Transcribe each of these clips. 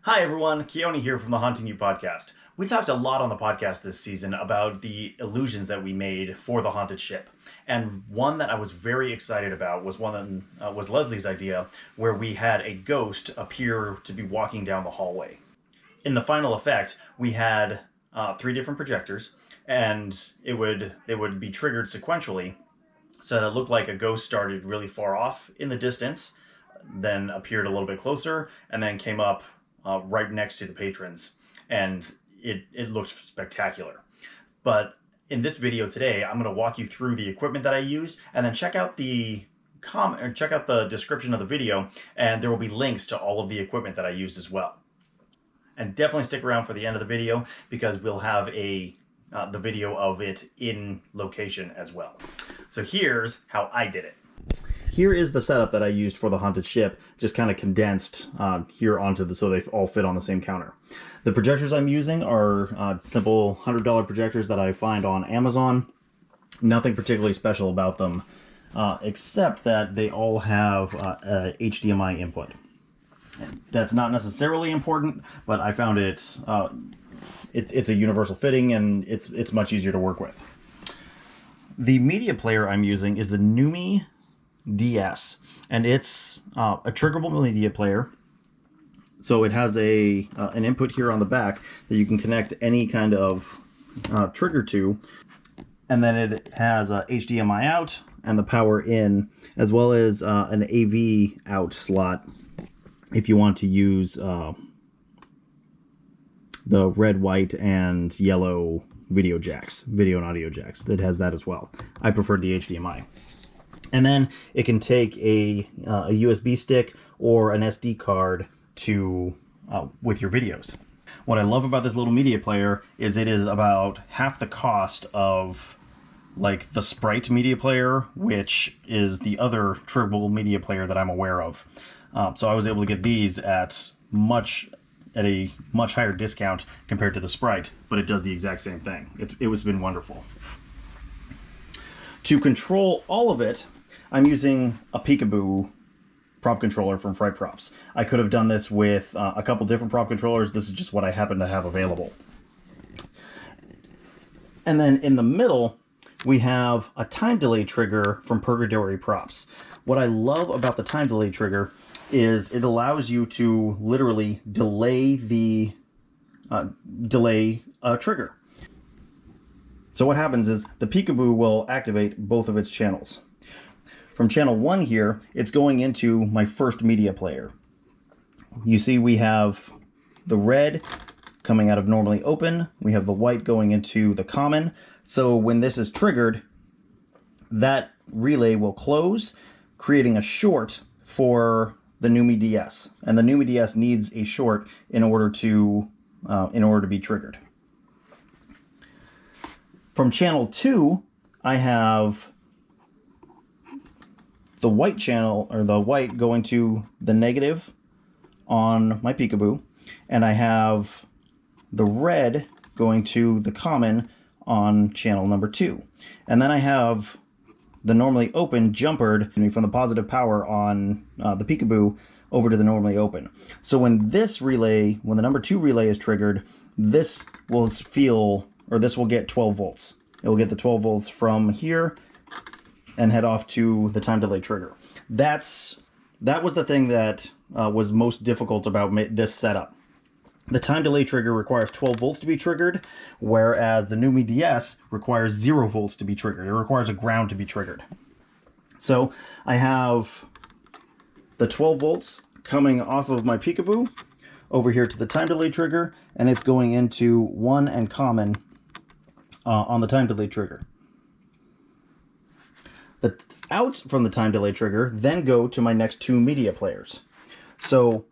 Hi everyone, Keone here from the Haunting You podcast. We talked a lot on the podcast this season about the illusions that we made for the haunted ship. And one that I was very excited about was one that was Leslie's idea, where we had a ghost appear to be walking down the hallway. In the final effect, we had three different projectors, and they would be triggered sequentially, so that it looked like a ghost started really far off in the distance, then appeared a little bit closer, and then came up right next to the patrons, and it looked spectacular. But in this video today, I'm going to walk you through the equipment that I used, and then check out the description of the video, and there will be links to all of the equipment that I used as well. And definitely stick around for the end of the video, because we'll have the video of it in location as well. So here's how I did it. Here is the setup that I used for the haunted ship, just kind of condensed here onto so they all fit on the same counter. The projectors I'm using are simple $100 projectors that I find on Amazon. Nothing particularly special about them, except that they all have a HDMI input. That's not necessarily important, but I found it's a universal fitting, and it's much easier to work with. The media player I'm using is the Numi DS, and it's a triggerable media player. So it has an input here on the back that you can connect any kind of trigger to, and then it has a HDMI out and the power in, as well as an AV out slot if you want to use the red, white, and yellow video and audio jacks. It has that as well. I prefer the HDMI. And then it can take a USB stick or an SD card to with your videos. What I love about this little media player is it is about half the cost of like the Sprite media player, which is the other triggerable media player that I'm aware of. So I was able to get these at a much higher discount compared to the Sprite, but it does the exact same thing. It's been wonderful. To control all of it, I'm using a Peekaboo prop controller from Fright Props. I could have done this with a couple different prop controllers. This is just what I happen to have available. And then in the middle, we have a time delay trigger from Purgatory Props. What I love about the time delay trigger is it allows you to literally delay the trigger. So what happens is the Peekaboo will activate both of its channels. From channel 1 here, it's going into my first media player. You see we have the red coming out of normally open. We have the white going into the common. So when this is triggered, that relay will close, creating a short for the Numi DS. And the Numi DS needs a short in order to be triggered. From channel 2, I have the white channel, or the white going to the negative on my Peekaboo, and I have the red going to the common on channel number 2. And then I have the normally open jumpered from the positive power on the Peekaboo over to the normally open. So when the number 2 relay is triggered, this will get 12 volts. It will get the 12 volts from here and head off to the time delay trigger. That was the thing that was most difficult about this setup. The time delay trigger requires 12 volts to be triggered, whereas the Numi DS requires 0 volts to be triggered. It requires a ground to be triggered. So I have the 12 volts coming off of my Peekaboo over here to the time delay trigger, and it's going into 1 and common on the time delay trigger. The outs from the time delay trigger then go to my next 2 media players. So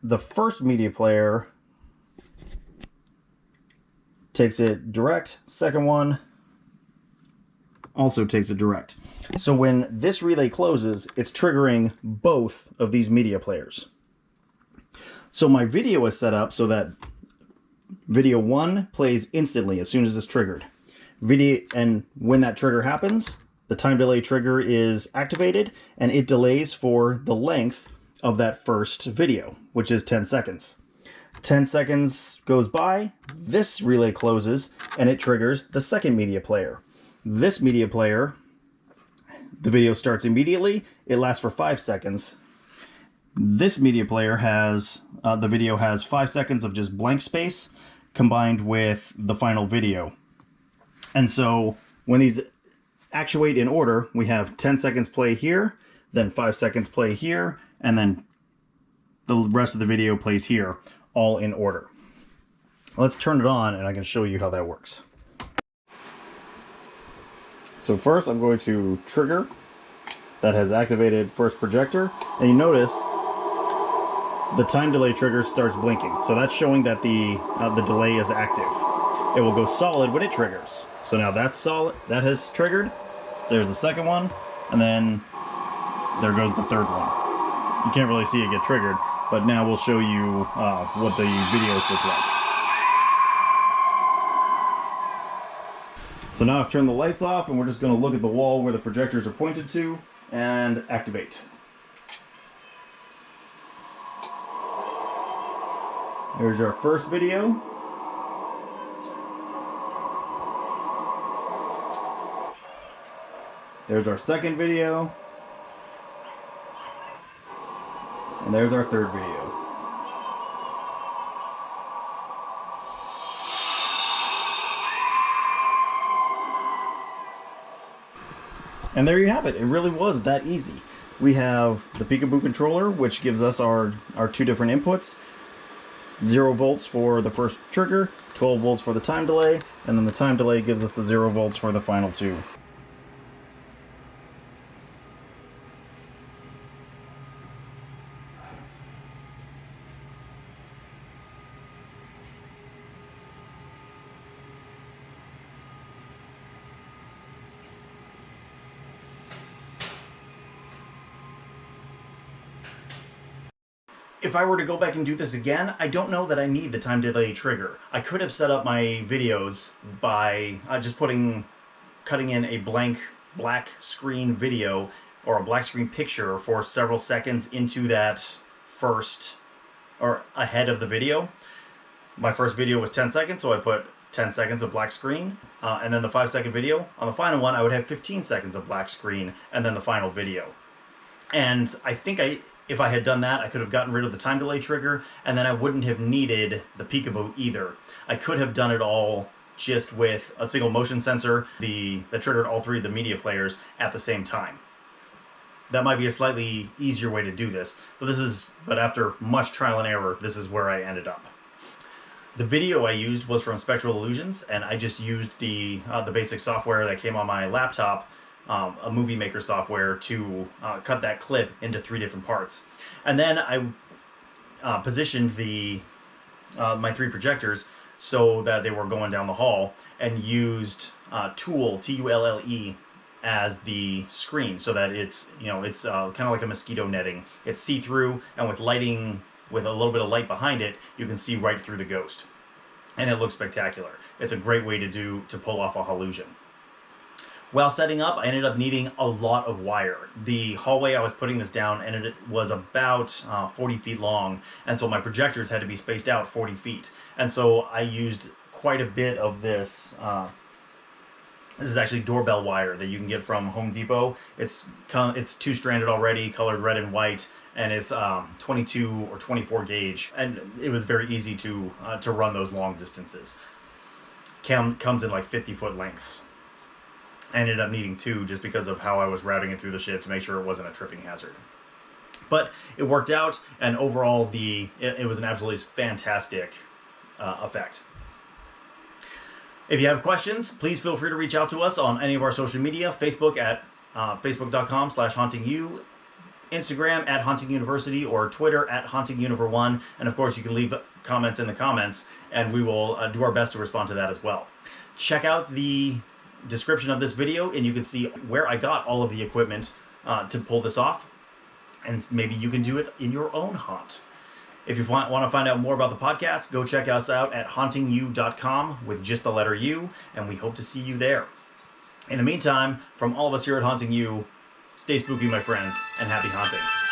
the first media player takes it direct, second one also takes it direct. So when this relay closes, it's triggering both of these media players. So my video is set up so that video 1 plays instantly as soon as it's triggered. And when that trigger happens, the time delay trigger is activated, and it delays for the length of that first video, which is 10 seconds. 10 seconds goes by, this relay closes, and it triggers the second media player. This media player, the video starts immediately. It lasts for 5 seconds. This media player has, the video has 5 seconds of just blank space combined with the final video. And so when these actuate in order, we have 10 seconds play here, then 5 seconds play here, and then the rest of the video plays here, all in order. Let's turn it on and I can show you how that works. So first I'm going to trigger. That has activated first projector, and you notice the time delay trigger starts blinking. So that's showing that the delay is active. It will go solid when it triggers. So now that's solid, that has triggered. There's the second one, and then there goes the third one. You can't really see it get triggered, but now we'll show you what the videos look like. So now I've turned the lights off, and we're just going to look at the wall where the projectors are pointed to and activate. There's our first video. There's our second video. And there's our third video. And there you have it. It really was that easy. We have the Peekaboo controller, which gives us our two different inputs. 0 volts for the first trigger, 12 volts for the time delay, and then the time delay gives us the 0 volts for the final two. If I were to go back and do this again, I don't know that I need the time delay trigger. I could have set up my videos by just cutting in a blank black screen video or a black screen picture for several seconds into that first, or ahead of the video. My first video was 10 seconds, so I put 10 seconds of black screen, and then the 5-second video. On the final one, I would have 15 seconds of black screen, and then the final video. And I think if I had done that, I could have gotten rid of the time delay trigger, and then I wouldn't have needed the Peekaboo either. I could have done it all just with a single motion sensor that triggered all 3 of the media players at the same time. That might be a slightly easier way to do this, but after much trial and error, this is where I ended up. The video I used was from Spectral Illusions, and I just used the basic software that came on my laptop, a movie maker software, to cut that clip into 3 different parts. And then I positioned my 3 projectors so that they were going down the hall, and used Tulle, T-U-L-L-E, as the screen, so that it's kind of like a mosquito netting. It's see-through, and with lighting, with a little bit of light behind it, you can see right through the ghost, and it looks spectacular. It's a great way to pull off a hallusion. While setting up, I ended up needing a lot of wire. The hallway I was putting this down, and it was about 40 feet long, and so my projectors had to be spaced out 40 feet. And so I used quite a bit of this. This is actually doorbell wire that you can get from Home Depot. It's 2-stranded already, colored red and white, and it's 22 or 24 gauge, and it was very easy to run those long distances. Comes in like 50-foot lengths. I ended up needing 2 just because of how I was routing it through the ship to make sure it wasn't a tripping hazard. But it worked out, and overall it was an absolutely fantastic effect. If you have questions, please feel free to reach out to us on any of our social media. Facebook at facebook.com/hauntingyou, Instagram at Haunting University, or Twitter at HauntingUniver1. And of course, you can leave comments in the comments, and we will do our best to respond to that as well. Check out the description of this video, and you can see where I got all of the equipment to pull this off, and maybe you can do it in your own haunt. If you want to find out more about the podcast, go check us out at hauntingyou.com with just the letter U, and we hope to see you there. In the meantime, from all of us here at Haunting You, stay spooky, my friends, and happy haunting.